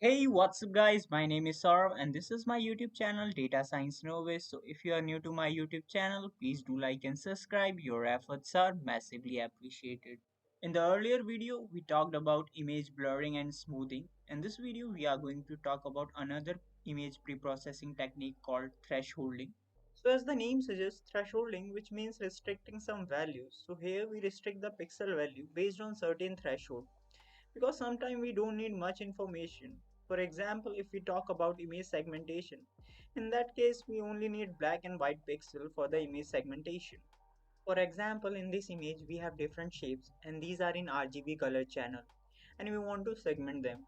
Hey, what's up, guys? My name is Saurav, and this is my YouTube channel, Data Science Novice. So, if you are new to my YouTube channel, please do like and subscribe. Your efforts are massively appreciated. In the earlier video, we talked about image blurring and smoothing. In this video, we are going to talk about another image preprocessing technique called thresholding. So, as the name suggests, thresholding, which means restricting some values. So, here we restrict the pixel value based on certain threshold because sometimes we don't need much information. For example, if we talk about image segmentation, in that case we only need black and white pixel for the image segmentation. For example, in this image we have different shapes and these are in RGB color channel and we want to segment them.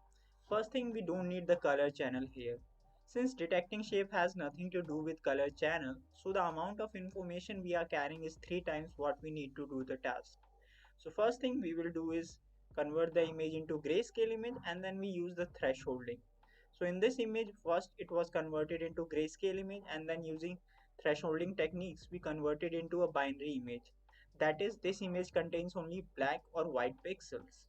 First thing, we don't need the color channel here. Since detecting shape has nothing to do with color channel, so the amount of information we are carrying is 3 times what we need to do the task. So first thing we will do is convert the image into grayscale image and then we use the thresholding. So in this image first it was converted into grayscale image and then using thresholding techniques we converted into a binary image. That is, this image contains only black or white pixels.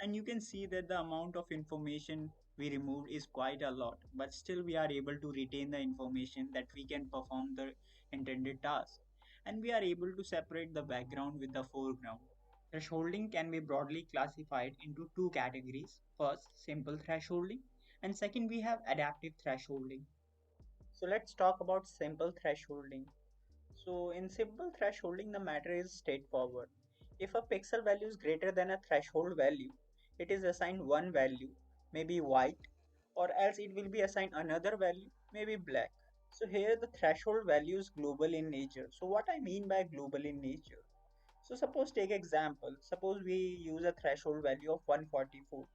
And you can see that the amount of information we removed is quite a lot, but still we are able to retain the information that we can perform the intended task. And we are able to separate the background with the foreground. Thresholding can be broadly classified into two categories. First, simple thresholding, and second, we have adaptive thresholding. So let's talk about simple thresholding. So in simple thresholding, the matter is straightforward. If a pixel value is greater than a threshold value, it is assigned one value, maybe white, or else it will be assigned another value, maybe black. So here the threshold value is global in nature. So what I mean by global in nature? So suppose take example, suppose we use a threshold value of 144.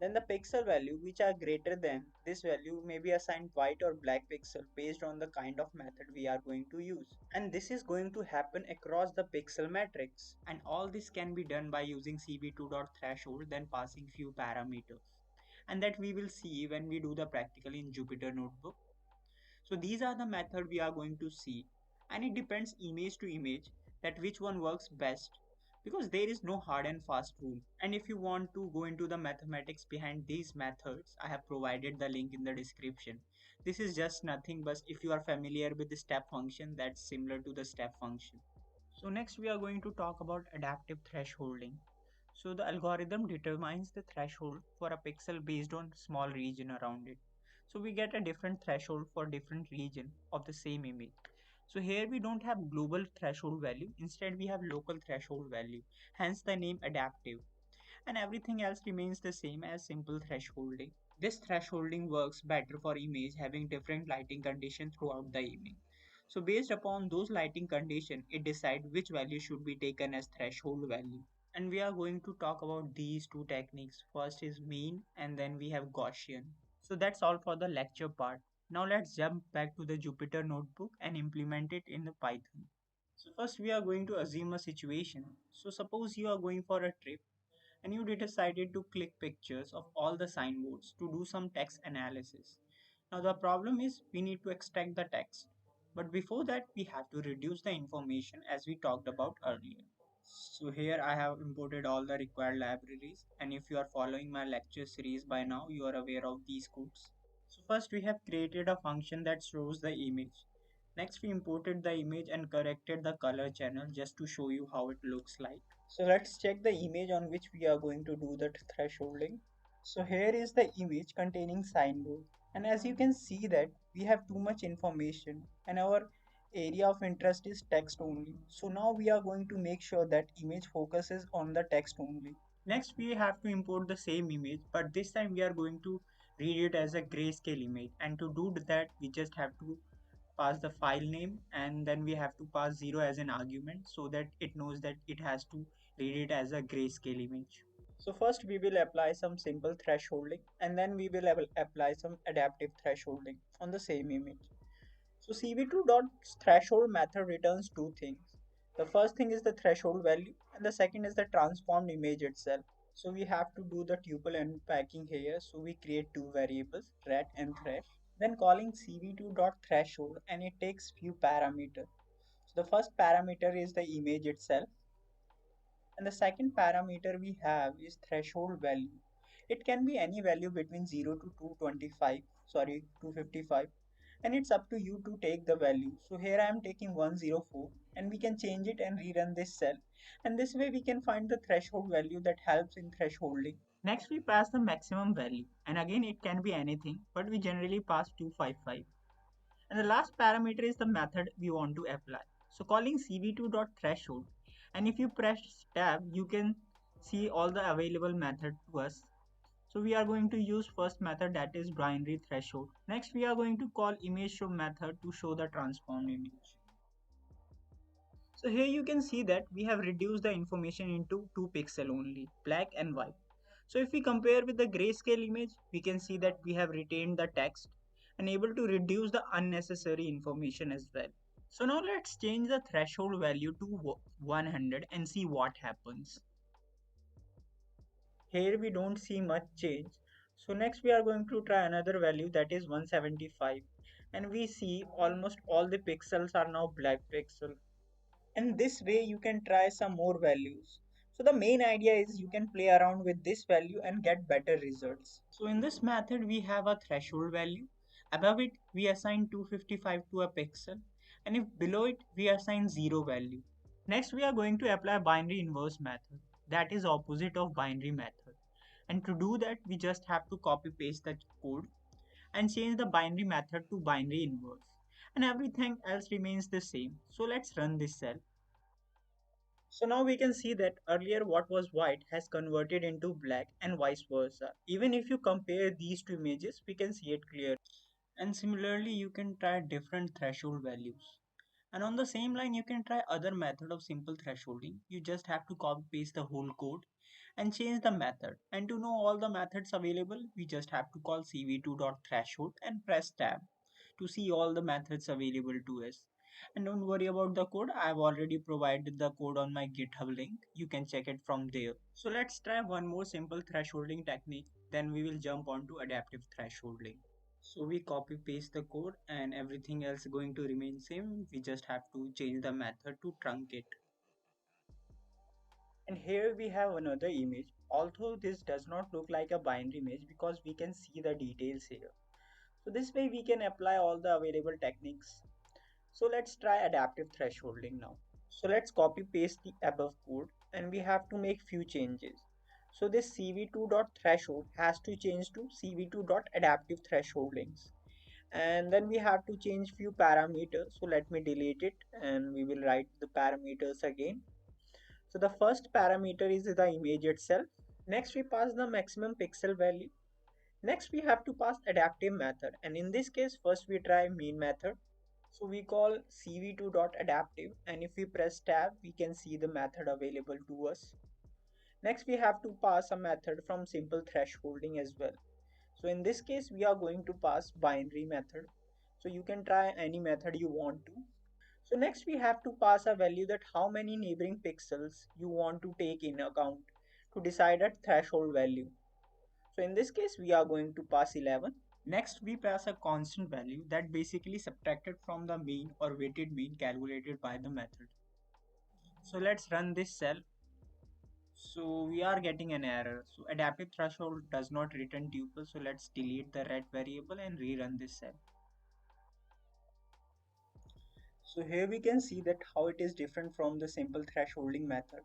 Then the pixel value which are greater than this value may be assigned white or black pixel based on the kind of method we are going to use. And this is going to happen across the pixel matrix. And all this can be done by using cv2.threshold then passing few parameters. And that we will see when we do the practical in Jupyter Notebook. So these are the method we are going to see, and it depends image to image that which one works best, because there is no hard and fast rule. And if you want to go into the mathematics behind these methods, I have provided the link in the description. This is just nothing but if you are familiar with the step function, that's similar to the step function. So next we are going to talk about adaptive thresholding. So the algorithm determines the threshold for a pixel based on small region around it. So we get a different threshold for different region of the same image. So here we don't have global threshold value, instead we have local threshold value, hence the name adaptive. And everything else remains the same as simple thresholding. This thresholding works better for image having different lighting conditions throughout the image. So based upon those lighting conditions, it decides which value should be taken as threshold value. And we are going to talk about these two techniques. First is mean and then we have Gaussian. So that's all for the lecture part. Now let's jump back to the Jupyter notebook and implement it in the Python. So first we are going to assume a situation. So suppose you are going for a trip and you decided to click pictures of all the signboards to do some text analysis. Now the problem is we need to extract the text. But before that we have to reduce the information as we talked about earlier. So here I have imported all the required libraries, and if you are following my lecture series by now you are aware of these codes. So first we have created a function that shows the image. Next we imported the image and corrected the color channel just to show you how it looks like. So let's check the image on which we are going to do the thresholding. So here is the image containing signboard, and as you can see that we have too much information and our area of interest is text only. So now we are going to make sure that image focuses on the text only. Next we have to import the same image, but this time we are going to read it as a grayscale image, and to do that we just have to pass the file name and then we have to pass 0 as an argument so that it knows that it has to read it as a grayscale image. So first we will apply some simple thresholding and then we will apply some adaptive thresholding on the same image. So cv2.threshold method returns two things. The first thing is the threshold value and the second is the transformed image itself. So we have to do the tuple unpacking here. So we create two variables, ret and thresh. Then calling cv2.threshold and it takes few parameters. So the first parameter is the image itself and the second parameter we have is threshold value. It can be any value between 0 to 225, sorry, 255, and it's up to you to take the value. So here I am taking 104, and we can change it and rerun this cell. And this way we can find the threshold value that helps in thresholding. Next we pass the maximum value, and again it can be anything, but we generally pass 255. And the last parameter is the method we want to apply. So calling cv2.threshold, and if you press tab, you can see all the available method to us. So we are going to use first method, that is binary threshold. Next we are going to call image show method to show the transformed image. So here you can see that we have reduced the information into 2 pixel only, black and white. So if we compare with the grayscale image, we can see that we have retained the text and able to reduce the unnecessary information as well. So now let's change the threshold value to 100 and see what happens. Here we don't see much change. So next we are going to try another value, that is 175, and we see almost all the pixels are now black pixel. And this way you can try some more values. So the main idea is you can play around with this value and get better results. So in this method we have a threshold value. Above it we assign 255 to a pixel, and if below it we assign 0 value. Next we are going to apply binary inverse method, that is opposite of binary method. And to do that we just have to copy paste the code and change the binary method to binary inverse, and everything else remains the same. So let's run this cell. So now we can see that earlier what was white has converted into black and vice versa. Even if you compare these two images, we can see it clearly. And similarly, you can try different threshold values. And on the same line, you can try other method of simple thresholding. You just have to copy paste the whole code and change the method. And to know all the methods available, we just have to call cv2.threshold and press tab to see all the methods available to us. And don't worry about the code, I've already provided the code on my GitHub link. You can check it from there. So let's try one more simple thresholding technique, then we will jump on to adaptive thresholding. So we copy paste the code and everything else going to remain same. We just have to change the method to truncate. And here we have another image. Although this does not look like a binary image because we can see the details here. So this way we can apply all the available techniques. So let's try adaptive thresholding now. So let's copy paste the above code and we have to make few changes. So this cv2.threshold has to change to cv2.adaptive thresholdings. And then we have to change few parameters. So let me delete it and we will write the parameters again. So the first parameter is the image itself. Next we pass the maximum pixel value. Next we have to pass adaptive method, and in this case first we try mean method. So we call cv2.adaptive, and if we press tab we can see the method available to us. Next we have to pass a method from simple thresholding as well. So in this case we are going to pass binary method. So you can try any method you want to. So next we have to pass a value that how many neighboring pixels you want to take in account to decide a threshold value. So in this case we are going to pass 11. Next we pass a constant value that basically subtracted from the mean or weighted mean calculated by the method. So let's run this cell. So we are getting an error. So adaptive threshold does not return tuple. So let's delete the red variable and rerun this cell. So here we can see that how it is different from the simple thresholding method.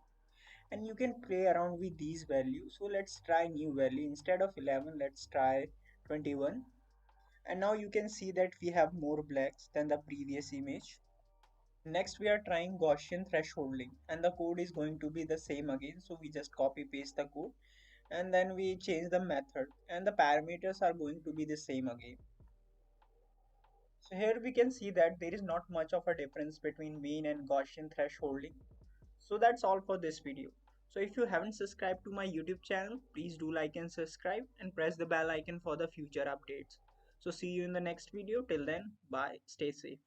And you can play around with these values. So let's try new value. Instead of 11, let's try 21. And now you can see that we have more blacks than the previous image. Next we are trying Gaussian thresholding and the code is going to be the same again. So we just copy paste the code and then we change the method and the parameters are going to be the same again. So here we can see that there is not much of a difference between mean and Gaussian thresholding. So that's all for this video. So if you haven't subscribed to my YouTube channel, please do like and subscribe and press the bell icon for the future updates. So see you in the next video. Till then, bye. Stay safe.